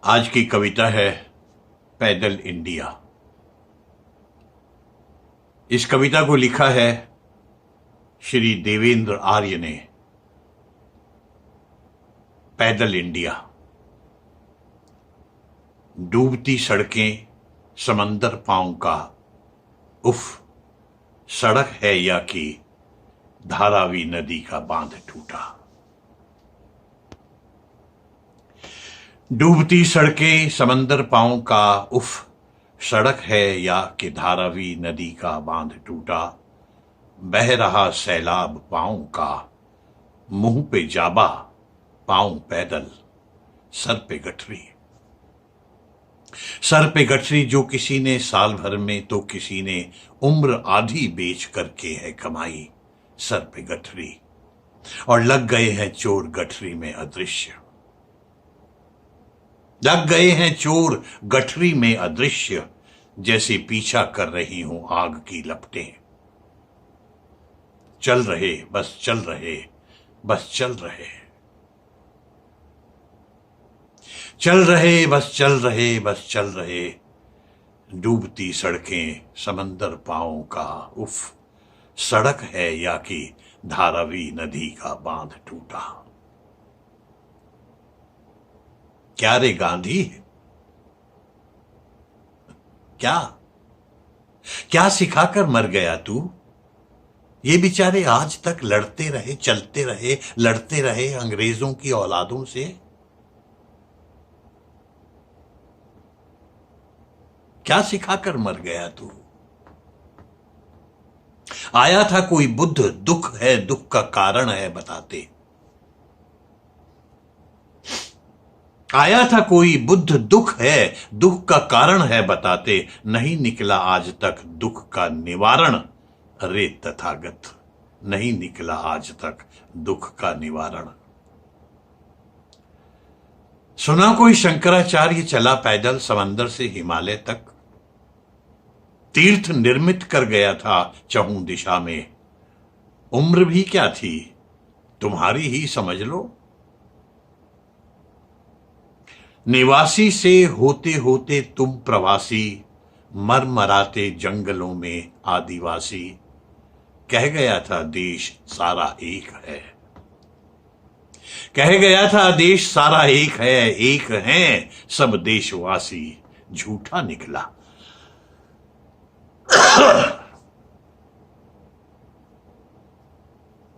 आज की कविता है पैदल इंडिया। इस कविता को लिखा है श्री देवेंद्र आर्य ने। पैदल इंडिया। डूबती सड़कें समंदर पांव का, उफ सड़क है या कि धारावी नदी का बांध टूटा। डूबती सड़कें समंदर पांव का, उफ सड़क है या कि धारावी नदी का बांध टूटा। बह रहा सैलाब पांव का, मुंह पे जाबा पांव पैदल, सर पे गठरी। सर पे गठरी जो किसी ने साल भर में तो किसी ने उम्र आधी बेच करके है कमाई। सर पे गठरी और लग गए हैं चोर गठरी में अदृश्य। लग गए हैं चोर गठरी में अदृश्य, जैसे पीछा कर रही हूं आग की लपटें। चल रहे बस चल रहे बस चल रहे, चल रहे बस चल रहे बस चल रहे। डूबती सड़कें समंदर पांव का, उफ सड़क है या कि धारावी नदी का बांध टूटा। क्या रे गांधी, क्या क्या सिखाकर मर गया तू? ये बेचारे आज तक लड़ते रहे, चलते रहे, लड़ते रहे अंग्रेजों की औलादों से। क्या सिखाकर मर गया तू? आया था कोई बुद्ध, दुख है दुख का कारण है बताते। आया था कोई बुद्ध, दुख है दुख का कारण है बताते। नहीं निकला आज तक दुख का निवारण, अरे तथागत नहीं निकला आज तक दुख का निवारण। सुना कोई शंकराचार्य चला पैदल समंदर से हिमालय तक, तीर्थ निर्मित कर गया था चहुं दिशा में। उम्र भी क्या थी तुम्हारी ही समझ लो। निवासी से होते होते तुम प्रवासी, मर मराते जंगलों में आदिवासी। कह गया था देश सारा एक है, कह गया था देश सारा एक है, एक हैं सब देशवासी, झूठा निकला।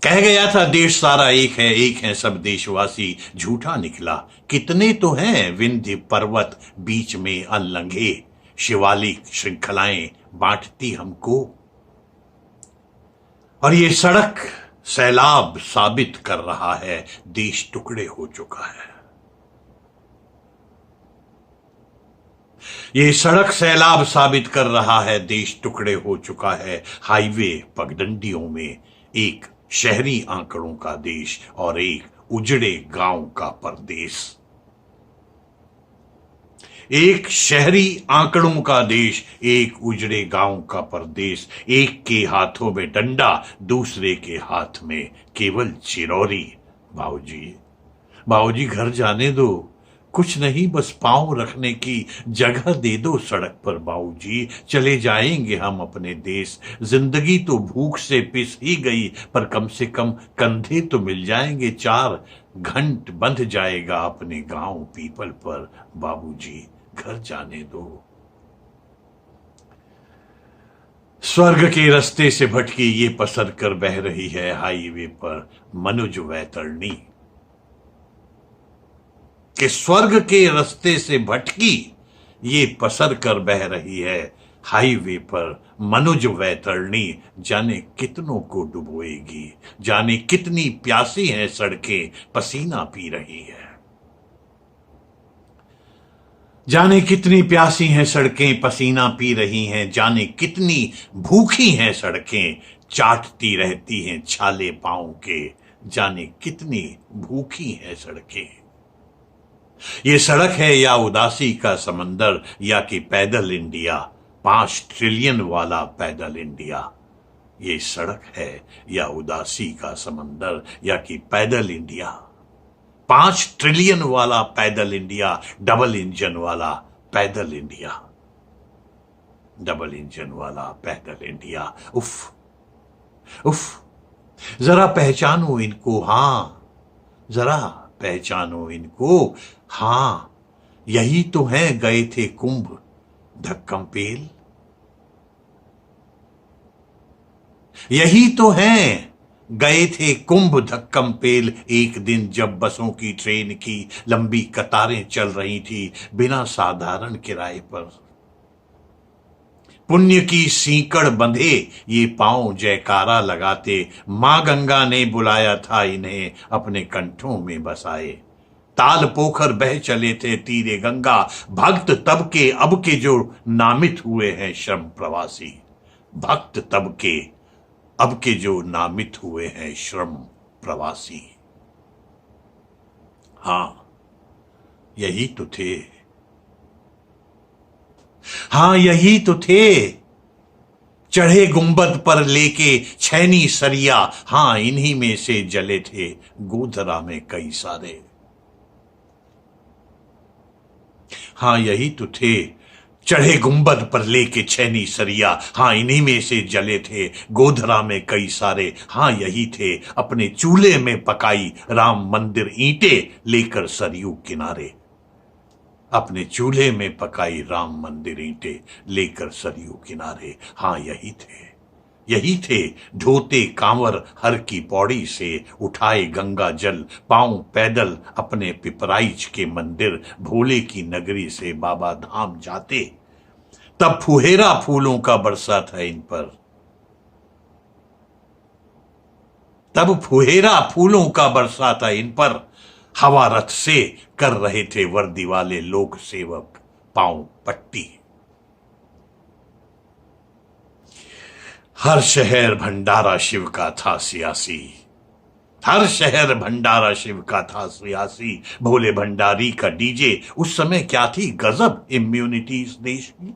कह गया था देश सारा एक है सब देशवासी, झूठा निकला। कितने तो हैं विंध्य पर्वत बीच में अनलंघे, शिवालिक श्रृंखलाएं बांटती हमको। और ये सड़क सैलाब साबित कर रहा है देश टुकड़े हो चुका है। ये सड़क सैलाब साबित कर रहा है देश टुकड़े हो चुका है। हाईवे पगडंडियों में एक शहरी आंकड़ों का देश और एक उजड़े गांव का परदेश। एक शहरी आंकड़ों का देश, एक उजड़े गांव का परदेश। एक के हाथों में डंडा, दूसरे के हाथ में केवल चिरौरी। बाबूजी बाबूजी घर जाने दो, कुछ नहीं बस पांव रखने की जगह दे दो सड़क पर। बाबूजी चले जाएंगे हम अपने देश। जिंदगी तो भूख से पिस ही गई, पर कम से कम कंधे तो मिल जाएंगे। 4 घंट बंध जाएगा अपने गांव पीपल पर। बाबूजी घर जाने दो। स्वर्ग के रास्ते से भटकी ये पसर कर बह रही है हाईवे पर मनुज वैतरणी। कि स्वर्ग के रास्ते से भटकी ये पसर कर बह रही है हाईवे पर मनुज वैतरणी। जाने कितनों को डुबोएगी, जाने कितनी प्यासी हैं सड़कें पसीना पी रही है। जाने कितनी प्यासी हैं सड़कें पसीना पी रही हैं। जाने कितनी भूखी हैं सड़कें चाटती रहती हैं छाले पांव के। जाने कितनी भूखी हैं सड़कें। ये सड़क है या उदासी का समंदर, या कि पैदल इंडिया, 5 ट्रिलियन वाला पैदल इंडिया। ये सड़क है या उदासी का समंदर, या कि पैदल इंडिया, 5 ट्रिलियन वाला पैदल इंडिया, डबल इंजन वाला पैदल इंडिया, डबल इंजन वाला पैदल इंडिया। उफ उफ, जरा पहचानो इनको, हां जरा पहचानो इनको, हां यही तो हैं गए थे कुंभ धक्कम पेल, यही तो हैं गए थे कुंभ धक्कम पेल। एक दिन जब बसों की ट्रेन की लंबी कतारें चल रही थी बिना साधारण किराए पर, पुण्य की सीकड़ बंधे ये पांव जयकारा लगाते, मां गंगा ने बुलाया था इन्हें अपने कंठों में बसाए। ताल पोखर बह चले थे तीरे गंगा, भक्त तब के अब के जो नामित हुए हैं श्रम प्रवासी, भक्त तब के अब के जो नामित हुए हैं श्रम प्रवासी। हां यही तो थे, हां यही तो थे, चढ़े गुंबद पर लेके छैनी सरिया, हां इन्हीं में से जले थे गोधरा में कई सारे। हां यही तो थे, चढ़े गुंबद पर लेके छैनी सरिया, हां इन्हीं में से जले थे गोधरा में कई सारे। हां यही थे, अपने चूल्हे में पकाई राम मंदिर ईंटें लेकर सरयू किनारे, अपने चूल्हे में पकाई राम मंदिर ईंटें लेकर सरयू किनारे। हां यही थे, यही थे, ढोते कांवर हर की पौड़ी से, उठाए गंगा जल पांव पैदल अपने पिपराइच के मंदिर, भोले की नगरी से बाबा धाम जाते। तब फुहेरा फूलों का बरसा था इन पर, तब फुहेरा फूलों का बरसा था इन पर, हवा रथ से कर रहे थे वर्दी वाले लोक सेवक पांव पट्टी। हर शहर भंडारा शिव का था सियासी, हर शहर भंडारा शिव का था सियासी, भोले भंडारी का डीजे। उस समय क्या थी गजब इम्यूनिटी इस देश की,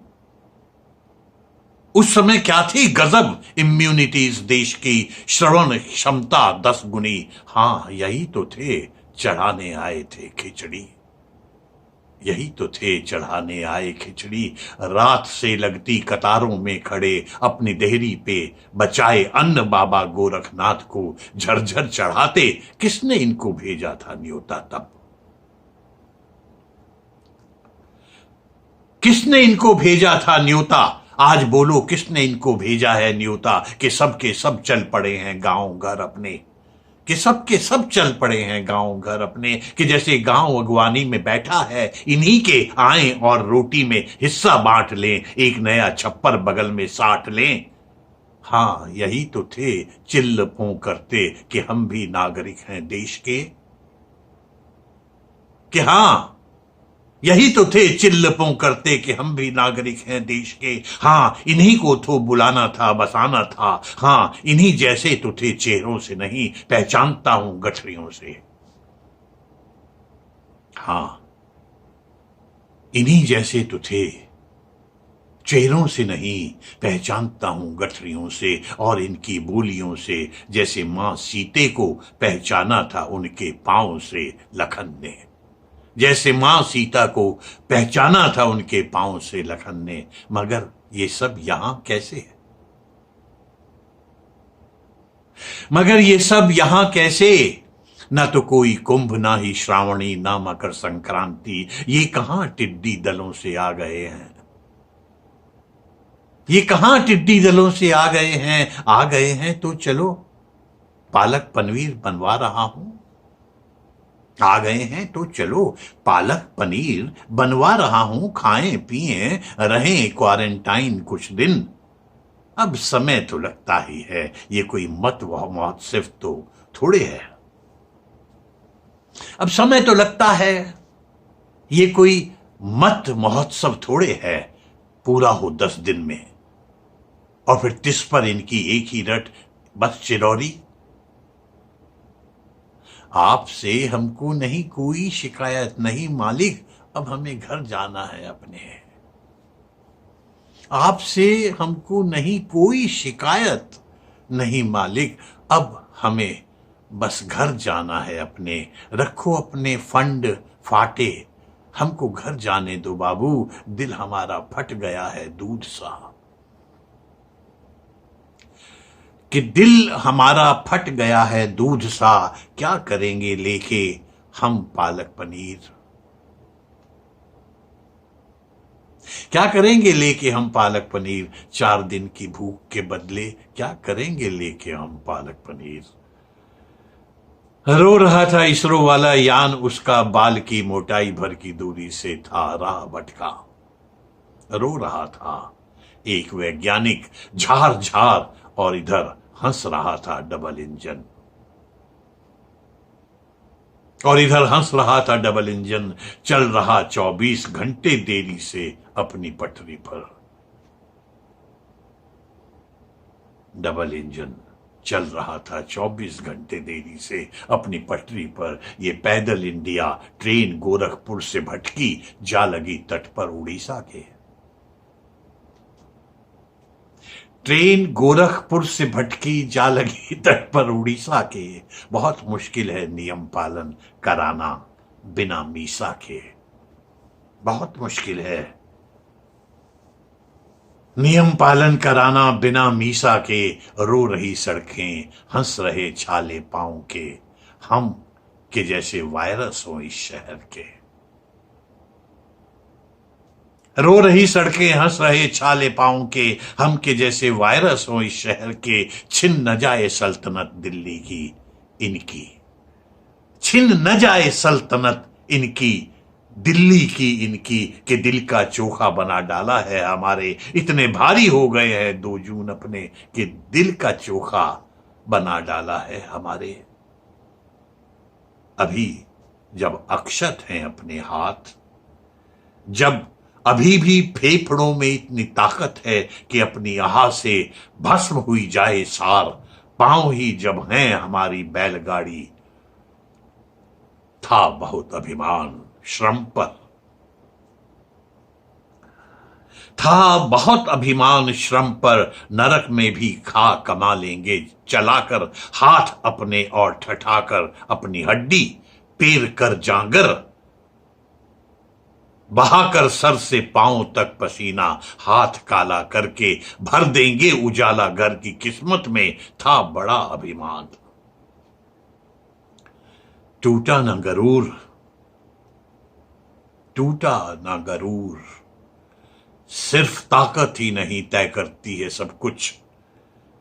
उस समय क्या थी गजब इम्यूनिटी इस देश की, श्रवण क्षमता 10 गुनी। हां यही तो थे, चढ़ाने आए थे खिचड़ी, यही तो थे चढ़ाने आए खिचड़ी। रात से लगती कतारों में खड़े अपनी देहरी पे बचाए अन्न बाबा गोरखनाथ को झरझर चढ़ाते। किसने इनको भेजा था न्योता तब, किसने इनको भेजा था न्योता? आज बोलो किसने इनको भेजा है न्योता कि सब के सब चल पड़े हैं गांव घर अपने, कि सब के सब चल पड़े हैं गांव घर अपने, कि जैसे गांव अगवानी में बैठा है इन्हीं के आएं और रोटी में हिस्सा बांट लें, एक नया छप्पर बगल में साट लें। हां यही तो थे, चिल्ल पों करते कि हम भी नागरिक हैं देश के, कि हां यही तो थे, चिल्लपों करते कि हम भी नागरिक हैं देश के। हां इन्हीं को तो बुलाना था, बसाना था। हां इन्हीं जैसे तो थे, चेहरों से नहीं पहचानता हूं गठरियों से। हां इन्हीं जैसे तो थे, चेहरों से नहीं पहचानता हूं गठरियों से और इनकी बोलियों से, जैसे मां सीते को पहचाना था उनके पांव से लखन ने, जैसे मां सीता को पहचाना था उनके पांव से लखन ने। मगर ये सब यहां कैसे है, मगर ये सब यहां कैसे? ना तो कोई कुंभ, ना ही श्रावणी, ना मकर संक्रांति, ये कहां टिड्डी दलों से आ गए हैं, ये कहां टिड्डी दलों से आ गए हैं? आ गए हैं तो चलो पालक पनीर बनवा रहा हूं, आ गए हैं तो चलो पालक पनीर बनवा रहा हूं, खाएं पिएं रहें क्वारंटाइन कुछ दिन। अब समय तो लगता ही है, ये कोई मत महोत्सव तो थोड़े है, अब समय तो लगता है ये कोई मत महोत्सव थोड़े है, पूरा हो 10 दिन में और फिर 30 पर इनकी एक ही रट, बस चिरौरी। आपसे हमको नहीं कोई शिकायत, नहीं मालिक अब हमें घर जाना है अपने, आपसे हमको नहीं कोई शिकायत, नहीं मालिक अब हमें बस घर जाना है अपने, रखो अपने फंड फाटे, हमको घर जाने दो बाबू, दिल हमारा फट गया है दूध सा। कि दिल हमारा फट गया है दूध सा, क्या करेंगे लेके हम पालक पनीर, क्या करेंगे लेके हम पालक पनीर, 4 दिन की भूख के बदले क्या करेंगे लेके हम पालक पनीर। रो रहा था इसरो वाला यान, उसका बाल की मोटाई भर की दूरी से था राह भटका। रो रहा था एक वैज्ञानिक झार झार, और इधर हंस रहा था डबल इंजन, और इधर हंस रहा था डबल इंजन, चल रहा 24 घंटे देरी से अपनी पटरी पर। डबल इंजन चल रहा था 24 घंटे देरी से अपनी पटरी पर। ये पैदल इंडिया ट्रेन गोरखपुर से भटकी, जा लगी तट पर उड़ीसा के। ट्रेन गोरखपुर से भटकी, जा लगी तट पर उड़ीसा के। बहुत मुश्किल है नियम पालन कराना बिना मीसा के, बहुत मुश्किल है नियम पालन कराना बिना मीसा के। रो रही सड़कें, हंस रहे छाले पांव के, हम के जैसे वायरस हो इस शहर के। रो रही सड़कें, हंस रहे छाले पांव के, हम के जैसे वायरस हो इस शहर के। छिन न जाए सल्तनत दिल्ली की इनकी, छिन न जाए सल्तनत इनकी दिल्ली की इनकी, के दिल का चोखा बना डाला है हमारे। इतने भारी हो गए हैं 2 जून अपने, कि दिल का चोखा बना डाला है हमारे। अभी जब अक्षत हैं अपने हाथ, जब अभी भी फेफड़ों में इतनी ताकत है कि अपनी आह से भस्म हुई जाए सार, पांव ही जब हैं हमारी बैलगाड़ी, था बहुत अभिमान श्रम पर, था बहुत अभिमान श्रम पर। नरक में भी खा कमा लेंगे चलाकर हाथ अपने, और ठठाकर अपनी हड्डी पेर कर जांगर, बहाकर सर से पांव तक पसीना, हाथ काला करके भर देंगे उजाला घर की। किस्मत में था बड़ा अभिमान, टूटा न गरूर, टूटा ना गरूर। सिर्फ ताकत ही नहीं तय करती है सब कुछ,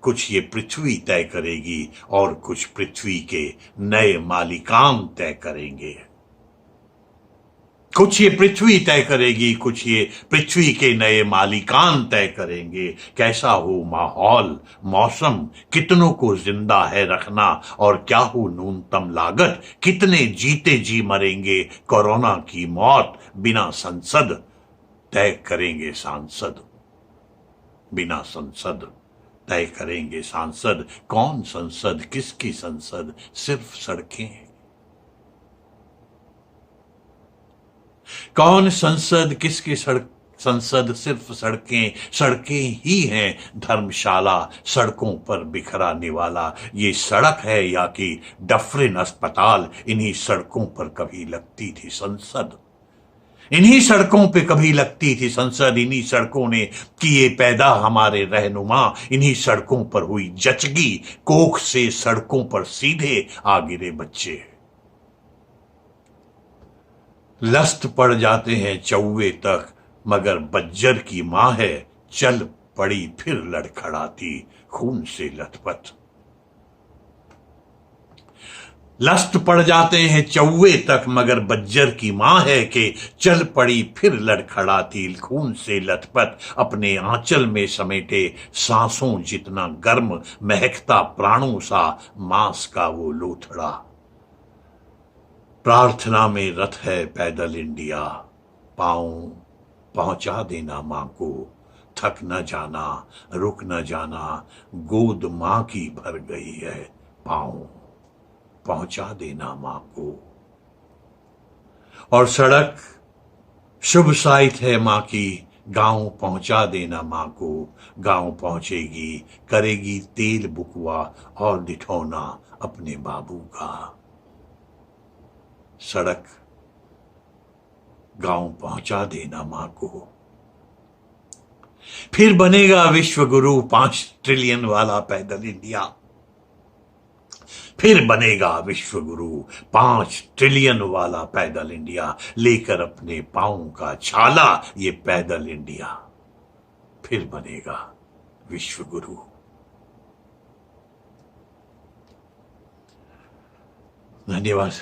कुछ ये पृथ्वी तय करेगी, और कुछ पृथ्वी के नए मालिकान तय करेंगे। कुछ ये पृथ्वी तय करेगी, कुछ ये पृथ्वी के नए मालिकान तय करेंगे। कैसा हो माहौल मौसम, कितनों को जिंदा है रखना, और क्या हो न्यूनतम लागत, कितने जीते जी मरेंगे। कोरोना की मौत बिना संसद तय करेंगे सांसद, बिना संसद तय करेंगे सांसद। कौन संसद, किसकी संसद, सिर्फ सड़कें। कौन संसद, किसकी सड़क संसद, सिर्फ सड़कें। सड़कें ही हैं धर्मशाला, सड़कों पर बिखरा निवाला। ये सड़क है या कि डफरिन अस्पताल, इन्हीं सड़कों पर कभी लगती थी संसद, इन्हीं सड़कों पे कभी लगती थी संसद। इन्हीं सड़कों ने किए पैदा हमारे रहनुमा, इन्हीं सड़कों पर हुई जचगी, कोख से सड़कों पर सीधे आ गिरे बच्चे। लस्त पड़ जाते हैं चौवे तक, मगर बज्जर की मां है, चल पड़ी फिर लड़खड़ाती खून से लथपथ। लस्त पड़ जाते हैं चौवे तक, मगर बज्जर की मां है कि चल पड़ी फिर लड़खड़ाती खून से लथपथ। अपने आंचल में समेटे सांसों जितना गर्म, महकता प्राणों सा मांस का वो लोथड़ा। प्रार्थना में रथ है पैदल इंडिया, पांव पहुंचा देना मां को। थक न जाना, रुक न जाना, गोद मां की भर गई है, पांव पहुंचा देना मां को। और सड़क शुभ साइट है मां की, गांव पहुंचा देना मां को। गांव पहुंचेगी, करेगी तेल बुकवा और दिठौना अपने बाबू का। सड़क गांव पहुंचा देना मां को। फिर बनेगा विश्व गुरु 5 ट्रिलियन वाला पैदल इंडिया। फिर बनेगा विश्व गुरु 5 ट्रिलियन वाला पैदल इंडिया, लेकर अपने पांव का छाला ये पैदल इंडिया। फिर बनेगा विश्व गुरु। धन्यवाद।